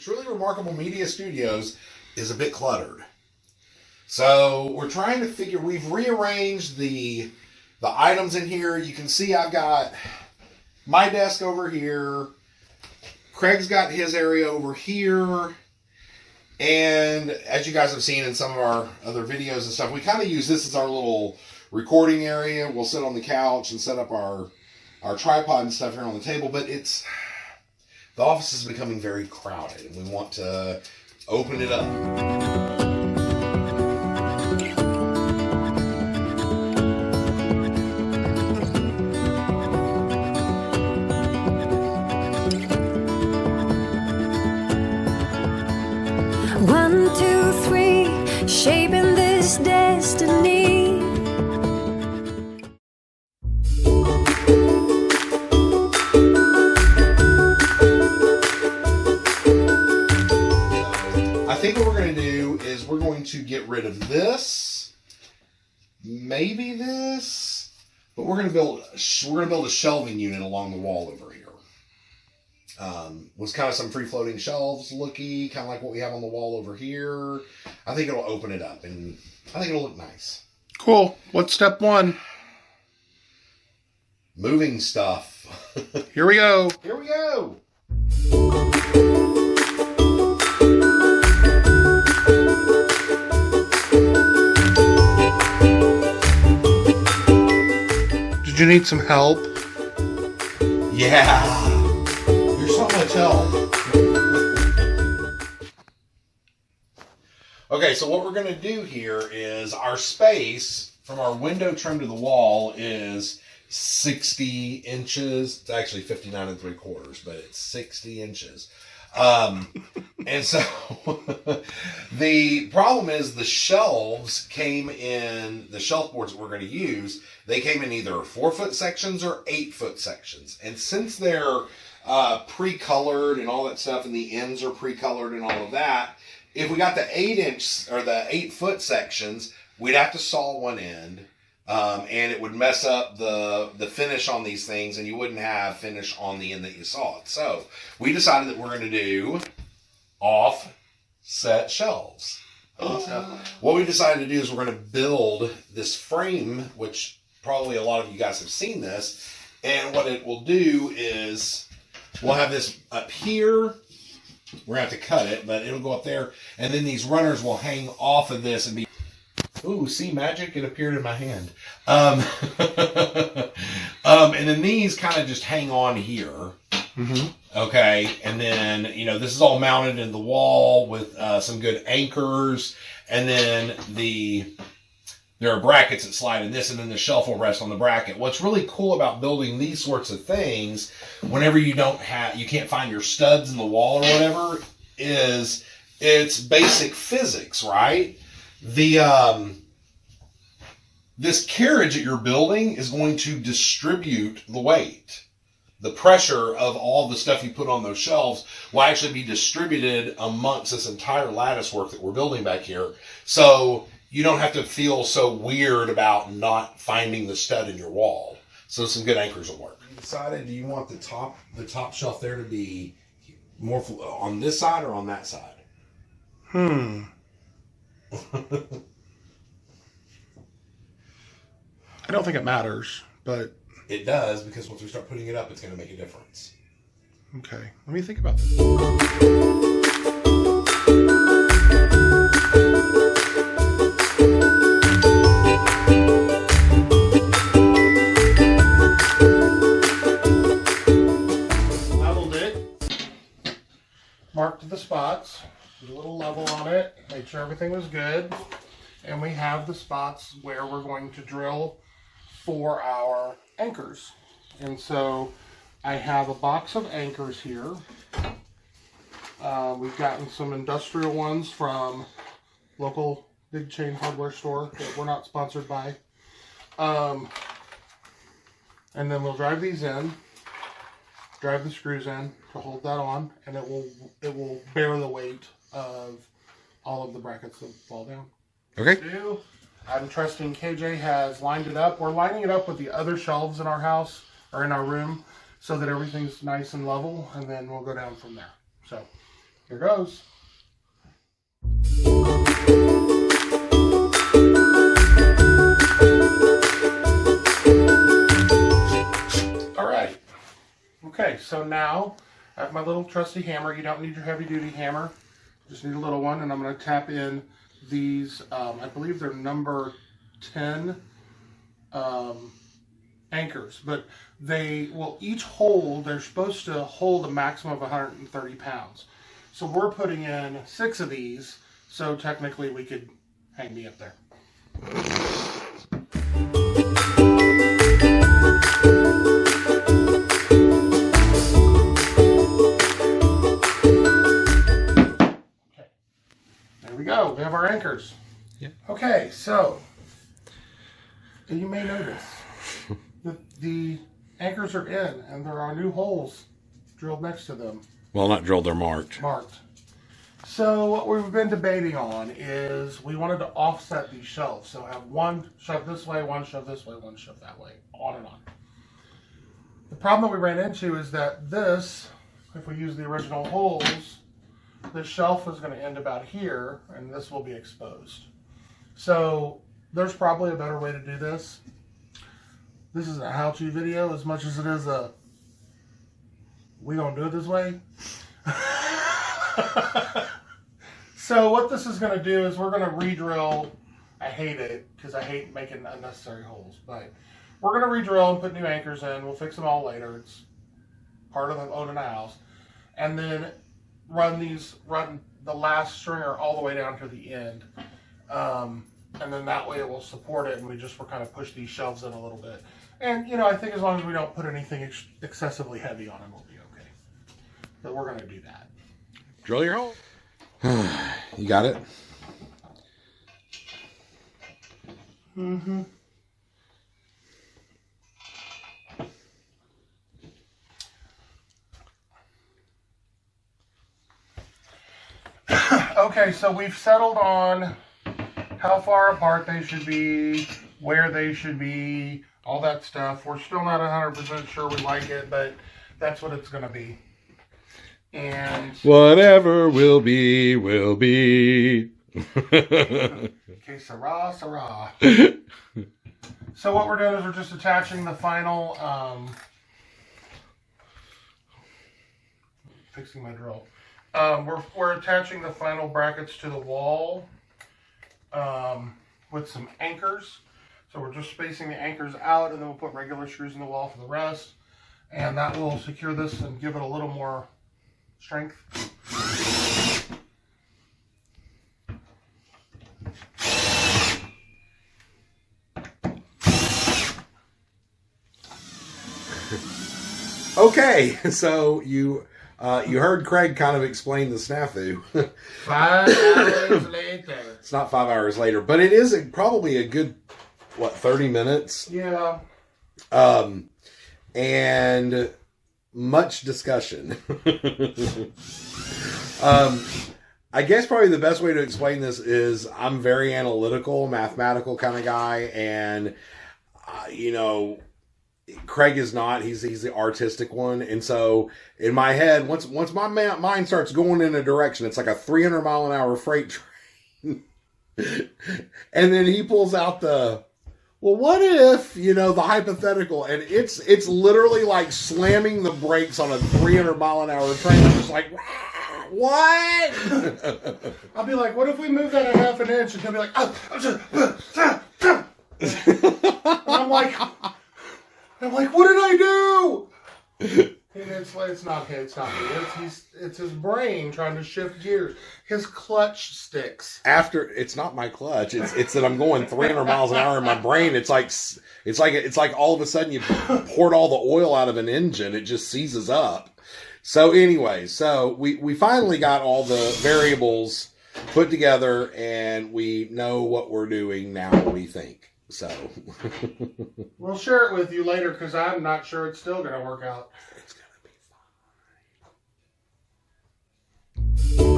Truly Remarkable Media Studios is a bit cluttered. So we're trying to figure, we've rearranged the items in here. You can see I've got my desk over here. Craig's got his area over here. And as you guys have seen in some of our other videos and stuff, we kind of use this as our little recording area. We'll sit on the couch and set up our tripod and stuff here on the table. But the office is becoming very crowded, and we want to open it up. One, two, three, shaping this destiny. I think what we're going to do is we're going to get rid of this, maybe this, but we're going to build a shelving unit along the wall over here. Was kind of some free-floating shelves looky, kind of like what we have on the wall over here. I think it'll open it up, and I think it'll look nice. Cool. What's step one? Moving stuff. Here we go. Here we go. Did you need some help? Yeah. There's something to tell. Okay, so what we're going to do here is our space from our window trim to the wall is 60 inches. It's actually 59 3/4, but it's 60 inches. And so the problem is the shelves came in, the shelf boards that we're going to use, they came in either 4-foot sections or 8-foot sections. And since they're pre-colored and all that stuff, and the ends are pre-colored and all of that, if we got the 8-inch or the 8-foot sections, we'd have to saw one end, and it would mess up the finish on these things, and you wouldn't have finish on the end that you sawed. So we decided that we're going to do offset shelves. What we decided to do is we're going to build this frame, which probably a lot of you guys have seen this, and what it will do is we'll have this up here. We're going to have to cut it, but it'll go up there. And then these runners will hang off of this and be... Ooh, see, magic? It appeared in my hand. And then these kind of just hang on here. Mm-hmm. Okay. And then, this is all mounted in the wall with some good anchors. And then there are brackets that slide in this, and then the shelf will rest on the bracket. What's really cool about building these sorts of things, whenever you can't find your studs in the wall or whatever, is it's basic physics, right? This carriage that you're building is going to distribute the weight. The pressure of all the stuff you put on those shelves will actually be distributed amongst this entire lattice work that we're building back here. So you don't have to feel so weird about not finding the stud in your wall. So some good anchors will work. You decided, do you want the top shelf there to be more on this side or on that side? I don't think it matters, but... It does, because once we start putting it up, it's going to make a difference. Okay, let me think about this. Leveled it. Marked the spots. Put a little level on it. Made sure everything was good. And we have the spots where we're going to drill for our anchors. And so I have a box of anchors here. We've gotten some industrial ones from local big chain hardware store that we're not sponsored by. And then we'll drive these in, drive the screws in to hold that on, and it will bear the weight of all of the brackets that fall down. Okay. I'm trusting KJ has lined it up. We're lining it up with the other shelves in our house or in our room so that everything's nice and level, and then we'll go down from there. So Here goes. All right. Okay, so now I have my little trusty hammer. You don't need your heavy duty hammer. Just need a little one, and I'm going to tap in these, I believe they're number 10 anchors, but they will each hold, they're supposed to hold a maximum of 130 pounds. So we're putting in 6 of these, so technically we could hang me up there. Okay, there we go. We have our anchors. Yeah. Okay, so you may notice that the anchors are in, and there are new holes drilled next to them. Well, not drilled, they're marked. Marked. So what we've been debating on is we wanted to offset these shelves. So have one shoved this way, one shoved this way, one shoved that way, on and on. The problem that we ran into is that this, if we use the original holes, the shelf is going to end about here, and this will be exposed. So there's probably a better way to do this. This is a how-to video as much as it is a we don't do it this way. So what this is going to do is we're going to re-drill. I hate it because I hate making unnecessary holes, but we're going to re-drill and put new anchors in. We'll fix them all later. It's part of owning a house. And then run the last stringer all the way down to the end. And then that way it will support it, and we're kind of push these shelves in a little bit. And, you know, I think as long as we don't put anything excessively heavy on them, we'll be okay. But we're going to do that. Drill your hole. You got it? Mm-hmm. Okay, so we've settled on how far apart they should be, where they should be, all that stuff. We're still not 100% sure we like it, but that's what it's going to be. And whatever will be, will be. Okay, sarah, sarah. So what we're doing is we're just attaching the final, fixing my drill. We're attaching the final brackets to the wall with some anchors. So we're just spacing the anchors out, and then we'll put regular screws in the wall for the rest. And that will secure this and give it a little more strength. Okay, so you heard Craig kind of explain the snafu. 5 hours later. It's not 5 hours later, but it is probably a good, 30 minutes? Yeah. And much discussion. I guess probably the best way to explain this is I'm very analytical, mathematical kind of guy, and Craig is not. He's the artistic one, and so in my head, once my mind starts going in a direction, it's like a 300-mile-an-hour freight train, and then he pulls out what if, the hypothetical, and it's literally like slamming the brakes on a 300-mile-an-hour train. I'm just like, what? I'll be like, what if we move that a half an inch? And he'll be like, and I'm like, what did I do? And it's not him. It's his brain trying to shift gears. His clutch sticks. It's not my clutch. It's that I'm going 300 miles an hour in my brain. It's like all of a sudden you poured all the oil out of an engine. It just seizes up. So anyway, we finally got all the variables put together, and we know what we're doing now, we think. So we'll share it with you later, because I'm not sure it's still going to work out. It's going to be fine.